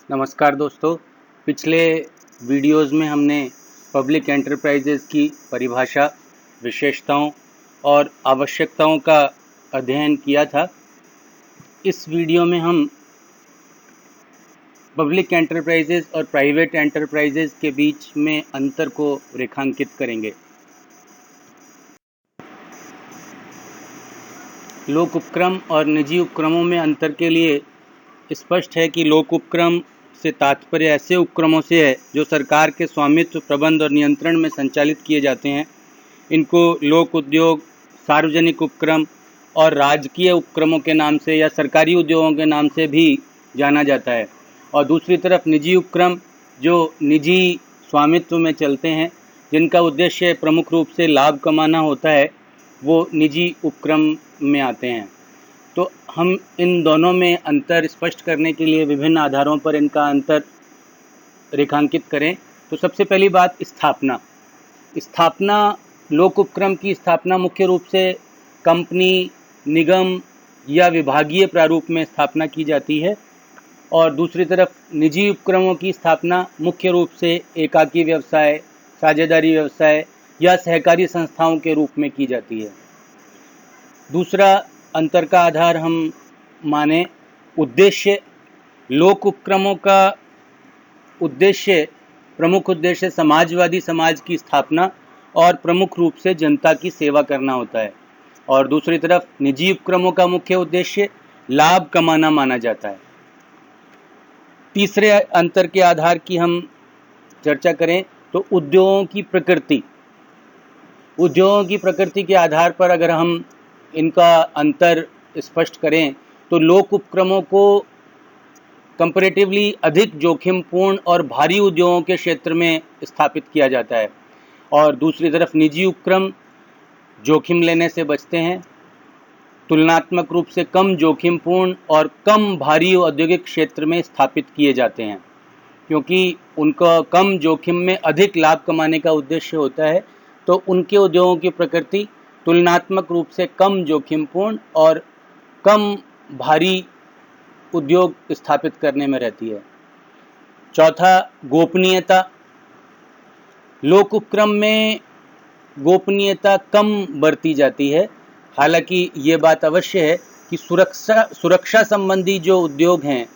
नमस्कार दोस्तों। पिछले वीडियोज़ में हमने पब्लिक एंटरप्राइजेज़ की परिभाषा, विशेषताओं और आवश्यकताओं का अध्ययन किया था। इस वीडियो में हम पब्लिक एंटरप्राइजेज़ और प्राइवेट एंटरप्राइजेज़ के बीच में अंतर को रेखांकित करेंगे। लोक उपक्रम और निजी उपक्रमों में अंतर के लिए स्पष्ट है कि लोक उपक्रम से तात्पर्य ऐसे उपक्रमों से है जो सरकार के स्वामित्व, प्रबंध और नियंत्रण में संचालित किए जाते हैं। इनको लोक उद्योग, सार्वजनिक उपक्रम और राजकीय उपक्रमों के नाम से या सरकारी उद्योगों के नाम से भी जाना जाता है। और दूसरी तरफ निजी उपक्रम जो निजी स्वामित्व में चलते हैं, जिनका उद्देश्य प्रमुख रूप से लाभ कमाना होता है, वो निजी उपक्रम में आते हैं। तो हम इन दोनों में अंतर स्पष्ट करने के लिए विभिन्न आधारों पर इनका अंतर रेखांकित करें। तो सबसे पहली बात, स्थापना। लोक उपक्रम की स्थापना मुख्य रूप से कंपनी, निगम या विभागीय प्रारूप में स्थापना की जाती है, और दूसरी तरफ निजी उपक्रमों की स्थापना मुख्य रूप से एकाकी व्यवसाय, साझेदारी व्यवसाय या सहकारी संस्थाओं के रूप में की जाती है। दूसरा अंतर का आधार हम माने उद्देश्य। लोक उपक्रमों का उद्देश्य, प्रमुख उद्देश्य समाजवादी समाज की स्थापना और प्रमुख रूप से जनता की सेवा करना होता है, और दूसरी तरफ निजी उपक्रमों का मुख्य उद्देश्य लाभ कमाना माना जाता है। तीसरे अंतर के आधार की हम चर्चा करें तो उद्योगों की प्रकृति। उद्योगों की प्रकृति के आधार पर अगर हम इनका अंतर स्पष्ट करें तो लोक उपक्रमों को कंपैरेटिवली अधिक जोखिमपूर्ण और भारी उद्योगों के क्षेत्र में स्थापित किया जाता है, और दूसरी तरफ निजी उपक्रम जोखिम लेने से बचते हैं, तुलनात्मक रूप से कम जोखिमपूर्ण और कम भारी औद्योगिक क्षेत्र में स्थापित किए जाते हैं, क्योंकि उनका कम जोखिम में अधिक लाभ कमाने का उद्देश्य होता है। तो उनके उद्योगों की प्रकृति तुलनात्मक रूप से कम जोखिमपूर्ण और कम भारी उद्योग स्थापित करने में रहती है। चौथा, गोपनीयता। लोक उपक्रम में गोपनीयता कम बरती जाती है। हालांकि ये बात अवश्य है कि सुरक्षा संबंधी जो उद्योग हैं,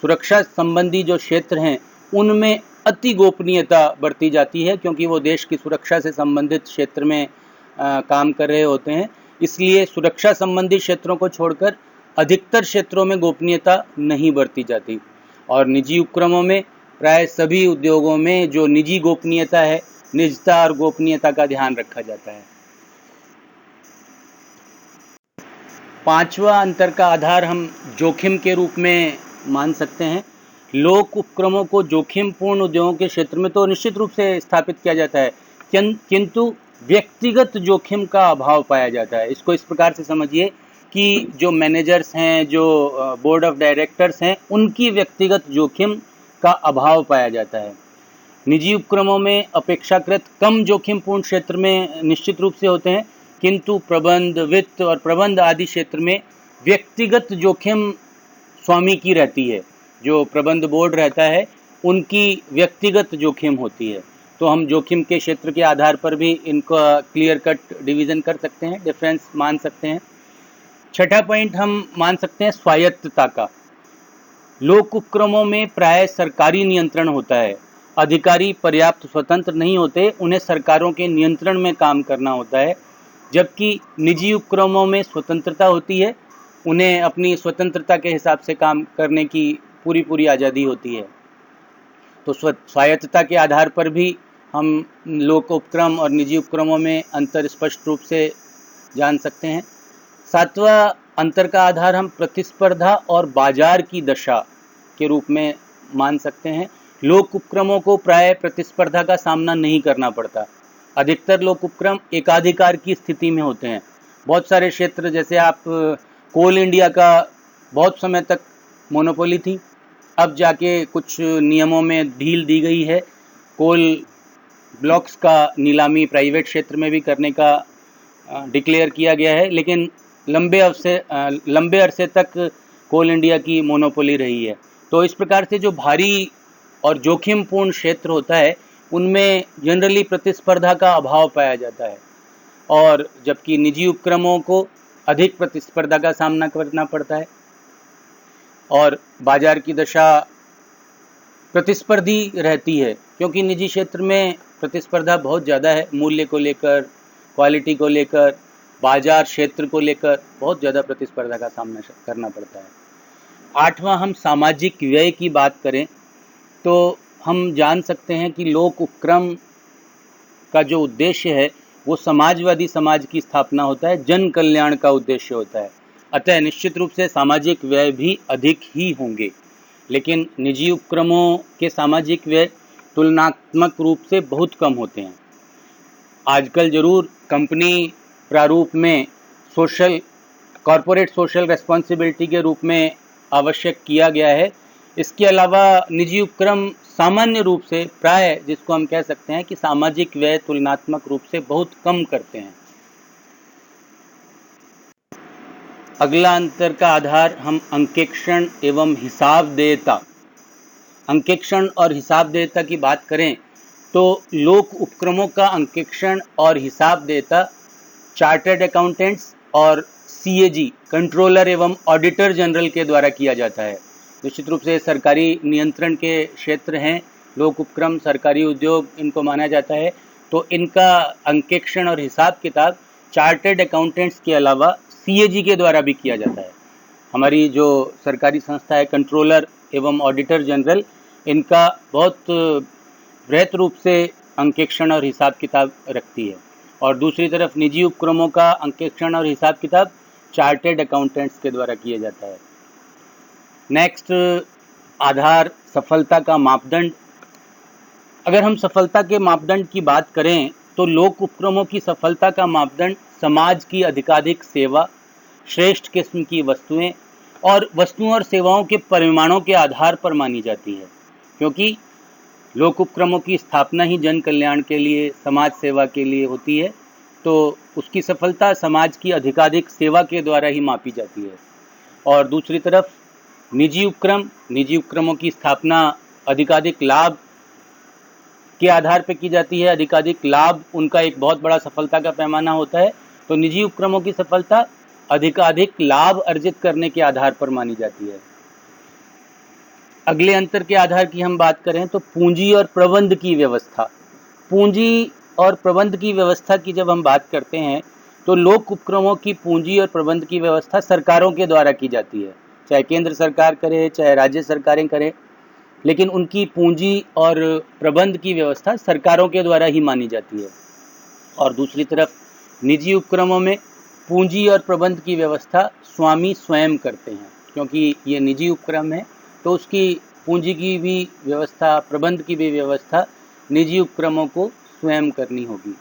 सुरक्षा संबंधी जो क्षेत्र हैं, उनमें अति गोपनीयता बरती जाती है, क्योंकि वो देश की सुरक्षा से संबंधित क्षेत्र में काम कर रहे होते हैं। इसलिए सुरक्षा संबंधी क्षेत्रों को छोड़कर अधिकतर क्षेत्रों में गोपनीयता नहीं बरती जाती, और निजी उपक्रमों में प्राय सभी उद्योगों में जो निजी गोपनीयता है, निजता और गोपनीयता का ध्यान रखा जाता है। पांचवा अंतर का आधार हम जोखिम के रूप में मान सकते हैं। लोक उपक्रमों को जोखिमपूर्ण उद्योगों के क्षेत्र में तो निश्चित रूप से स्थापित किया जाता है, किंतु व्यक्तिगत जोखिम का अभाव पाया जाता है। इसको इस प्रकार से समझिए कि जो मैनेजर्स हैं, जो बोर्ड ऑफ डायरेक्टर्स हैं, उनकी व्यक्तिगत जोखिम का अभाव पाया जाता है। निजी उपक्रमों में अपेक्षाकृत कम जोखिमपूर्ण क्षेत्र में निश्चित रूप से होते हैं, किंतु प्रबंध, वित्त और प्रबंध आदि क्षेत्र में व्यक्तिगत जोखिम स्वामी की रहती है। जो प्रबंध बोर्ड रहता है, उनकी व्यक्तिगत जोखिम होती है। तो हम जोखिम के क्षेत्र के आधार पर भी इनका क्लियर कट डिवीज़न कर सकते हैं, डिफरेंस मान सकते हैं। छठा पॉइंट हम मान सकते हैं स्वायत्तता का। लोक उपक्रमों में प्राय सरकारी नियंत्रण होता है। अधिकारी पर्याप्त स्वतंत्र नहीं होते, उन्हें सरकारों के नियंत्रण में काम करना होता है, जबकि निजी उपक्रमों में स्वतंत्रता होती है, उन्हें अपनी स्वतंत्रता के हिसाब से काम करने की पूरी आज़ादी होती है। तो स्वायत्तता के आधार पर भी हम लोक उपक्रम और निजी उपक्रमों में अंतर स्पष्ट रूप से जान सकते हैं। सातवां अंतर का आधार हम प्रतिस्पर्धा और बाजार की दशा के रूप में मान सकते हैं। लोक उपक्रमों को प्राय प्रतिस्पर्धा का सामना नहीं करना पड़ता। अधिकतर लोक उपक्रम एकाधिकार की स्थिति में होते हैं। बहुत सारे क्षेत्र, जैसे आप कोल इंडिया का बहुत समय तक मोनोपोली थी, अब जाके कुछ नियमों में ढील दी गई है। कोल ब्लॉक्स का नीलामी प्राइवेट क्षेत्र में भी करने का डिक्लेयर किया गया है, लेकिन लंबे अरसे तक कोल इंडिया की मोनोपोली रही है। तो इस प्रकार से जो भारी और जोखिमपूर्ण क्षेत्र होता है उनमें जनरली प्रतिस्पर्धा का अभाव पाया जाता है, और जबकि निजी उपक्रमों को अधिक प्रतिस्पर्धा का सामना करना पड़ता है और बाजार की दशा प्रतिस्पर्धी रहती है, क्योंकि निजी क्षेत्र में प्रतिस्पर्धा बहुत ज़्यादा है। मूल्य को लेकर, क्वालिटी को लेकर, बाजार क्षेत्र को लेकर बहुत ज़्यादा प्रतिस्पर्धा का सामना करना पड़ता है। आठवां, हम सामाजिक व्यय की बात करें तो हम जान सकते हैं कि लोक उपक्रम का जो उद्देश्य है वो समाजवादी समाज की स्थापना होता है, जन कल्याण का उद्देश्य होता है। अतः निश्चित रूप से सामाजिक व्यय भी अधिक ही होंगे, लेकिन निजी उपक्रमों के सामाजिक व्यय तुलनात्मक रूप से बहुत कम होते हैं। आजकल जरूर कंपनी प्रारूप में कॉरपोरेट सोशल रेस्पॉन्सिबिलिटी के रूप में आवश्यक किया गया है। इसके अलावा निजी उपक्रम सामान्य रूप से प्राय, जिसको हम कह सकते हैं कि सामाजिक व्यय तुलनात्मक रूप से बहुत कम करते हैं। अगला अंतर का आधार हम अंकेक्षण एवं हिसाबदेयता, अंकेक्षण और हिसाबदेयता की बात करें तो लोक उपक्रमों का अंकेक्षण और हिसाबदेयता चार्टर्ड अकाउंटेंट्स और सीएजी, कंट्रोलर एवं ऑडिटर जनरल के द्वारा किया जाता है। निश्चित रूप से सरकारी नियंत्रण के क्षेत्र हैं लोक उपक्रम, सरकारी उद्योग इनको माना जाता है, तो इनका अंकेक्षण और हिसाब किताब चार्टर्ड अकाउंटेंट्स के अलावा सीएजी के द्वारा भी किया जाता है। हमारी जो सरकारी संस्था है कंट्रोलर एवं ऑडिटर जनरल, इनका बहुत बृहत रूप से अंकेक्षण और हिसाब किताब रखती है, और दूसरी तरफ निजी उपक्रमों का अंकेक्षण और हिसाब किताब चार्टर्ड अकाउंटेंट्स के द्वारा किया जाता है। नेक्स्ट, आधार सफलता का मापदंड। अगर हम सफलता के मापदंड की बात करें तो लोक उपक्रमों की सफलता का मापदंड समाज की अधिकाधिक सेवा, श्रेष्ठ किस्म की वस्तुओं और सेवाओं के परिमाणों के आधार पर मानी जाती है, क्योंकि लोक उपक्रमों की स्थापना ही जन कल्याण के लिए, समाज सेवा के लिए होती है, तो उसकी सफलता समाज की अधिकाधिक सेवा के द्वारा ही मापी जाती है। और दूसरी तरफ निजी उपक्रमों की स्थापना अधिकाधिक लाभ के आधार पर की जाती है। अधिकाधिक लाभ उनका एक बहुत बड़ा सफलता का पैमाना होता है, तो निजी उपक्रमों की सफलता अधिकाधिक लाभ अर्जित करने के आधार पर मानी जाती है। अगले अंतर के आधार की हम बात करें तो पूंजी और प्रबंध की व्यवस्था। पूंजी और प्रबंध की व्यवस्था की जब हम बात करते हैं तो लोक उपक्रमों की पूंजी और प्रबंध की व्यवस्था सरकारों के द्वारा की जाती है, चाहे केंद्र सरकार करे चाहे राज्य सरकारें करें, लेकिन उनकी पूंजी और प्रबंध की व्यवस्था सरकारों के द्वारा ही मानी जाती है। और दूसरी तरफ निजी उपक्रमों में पूंजी और प्रबंध की व्यवस्था स्वामी स्वयं करते हैं, क्योंकि ये निजी उपक्रम है तो उसकी पूंजी की भी व्यवस्था, प्रबंध की भी व्यवस्था निजी उपक्रमों को स्वयं करनी होगी।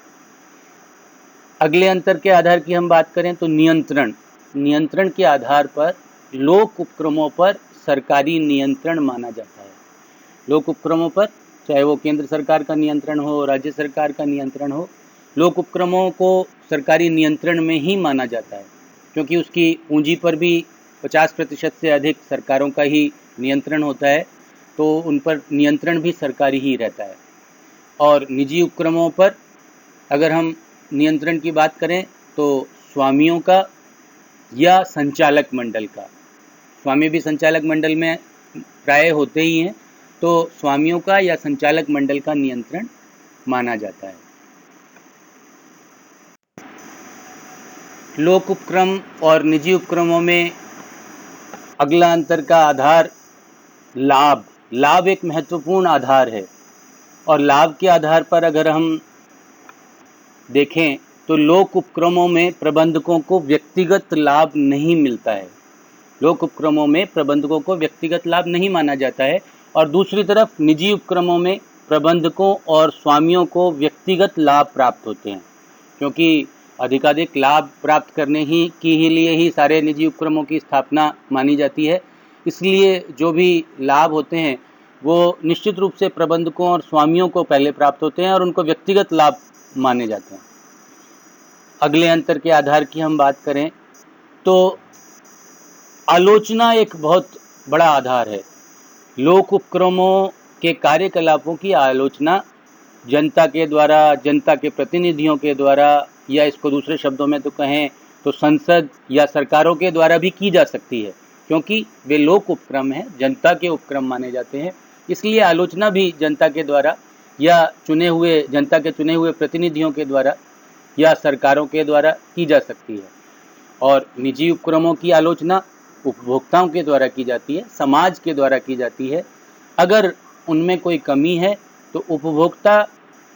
अगले अंतर के आधार की हम बात करें तो नियंत्रण के आधार पर लोक उपक्रमों पर सरकारी नियंत्रण माना जाता है। लोक उपक्रमों पर, चाहे वो केंद्र सरकार का नियंत्रण हो, राज्य सरकार का नियंत्रण हो, लोक उपक्रमों को सरकारी नियंत्रण में ही माना जाता है, क्योंकि उसकी पूंजी पर भी 50% से अधिक सरकारों का ही नियंत्रण होता है, तो उन पर नियंत्रण भी सरकारी ही रहता है। और निजी उपक्रमों पर अगर हम नियंत्रण की बात करें तो स्वामियों का या संचालक मंडल का, स्वामी भी संचालक मंडल में प्राय होते ही हैं, तो स्वामियों का या संचालक मंडल का नियंत्रण माना जाता है। लोक उपक्रम और निजी उपक्रमों में अगला अंतर का आधार लाभ एक महत्वपूर्ण आधार है, और लाभ के आधार पर अगर हम देखें तो लोक उपक्रमों में प्रबंधकों को व्यक्तिगत लाभ नहीं मिलता है। लोक उपक्रमों में प्रबंधकों को व्यक्तिगत लाभ नहीं माना जाता है, और दूसरी तरफ निजी उपक्रमों में प्रबंधकों और स्वामियों को व्यक्तिगत लाभ प्राप्त होते हैं, क्योंकि अधिकाधिक लाभ प्राप्त करने के लिए ही सारे निजी उपक्रमों की स्थापना मानी जाती है। इसलिए जो भी लाभ होते हैं वो निश्चित रूप से प्रबंधकों और स्वामियों को पहले प्राप्त होते हैं और उनको व्यक्तिगत लाभ माने जाते हैं। अगले अंतर के आधार की हम बात करें तो आलोचना एक बहुत बड़ा आधार है। लोक उपक्रमों के कार्यकलापों की आलोचना जनता के द्वारा, जनता के प्रतिनिधियों के द्वारा, या इसको दूसरे शब्दों में तो कहें तो संसद या सरकारों के द्वारा भी की जा सकती है, क्योंकि वे लोक उपक्रम हैं, जनता के उपक्रम माने जाते हैं। इसलिए आलोचना भी जनता के द्वारा या जनता के चुने हुए प्रतिनिधियों के द्वारा या सरकारों के द्वारा की जा सकती है। और निजी उपक्रमों की आलोचना उपभोक्ताओं के द्वारा की जाती है, समाज के द्वारा की जाती है। अगर उनमें कोई कमी है तो उपभोक्ता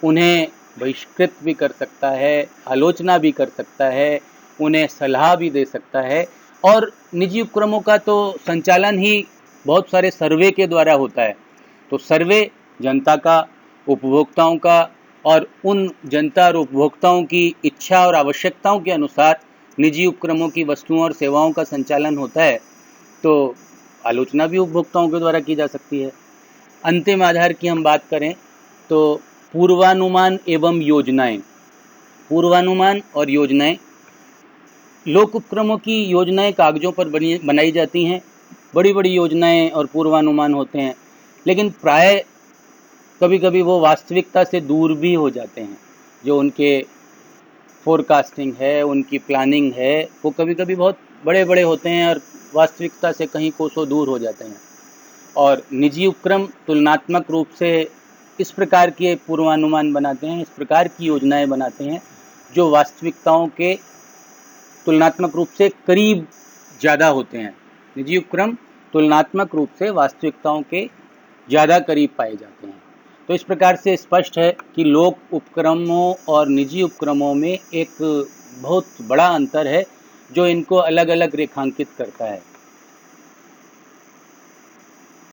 उन्हें बहिष्कृत भी कर सकता है, आलोचना भी कर सकता है, उन्हें सलाह भी दे सकता है। और निजी उपक्रमों का तो संचालन ही बहुत सारे सर्वे के द्वारा होता है। तो सर्वे जनता का, उपभोक्ताओं का, और उन जनता और उपभोक्ताओं की इच्छा और आवश्यकताओं के अनुसार निजी उपक्रमों की वस्तुओं और सेवाओं का संचालन होता है। तो आलोचना भी उपभोक्ताओं के द्वारा की जा सकती है। अंतिम आधार की हम बात करें तो पूर्वानुमान एवं योजनाएं। पूर्वानुमान और योजनाएं, लोक उपक्रमों की योजनाएं कागजों पर बनाई जाती हैं। बड़ी बड़ी योजनाएं और पूर्वानुमान होते हैं, लेकिन प्राय कभी कभी वो वास्तविकता से दूर भी हो जाते हैं। जो उनके फोरकास्टिंग है, उनकी प्लानिंग है, वो कभी कभी बहुत बड़े बड़े होते हैं और वास्तविकता से कहीं कोसों दूर हो जाते हैं। और निजी उपक्रम तुलनात्मक रूप से इस प्रकार के पूर्वानुमान बनाते हैं, इस प्रकार की योजनाएं बनाते हैं जो वास्तविकताओं के तुलनात्मक रूप से करीब ज़्यादा होते हैं। निजी उपक्रम तुलनात्मक रूप से वास्तविकताओं के ज़्यादा करीब पाए जाते हैं। तो इस प्रकार से स्पष्ट है कि लोक उपक्रमों और निजी उपक्रमों में एक बहुत बड़ा अंतर है जो इनको अलग अलग रेखांकित करता है।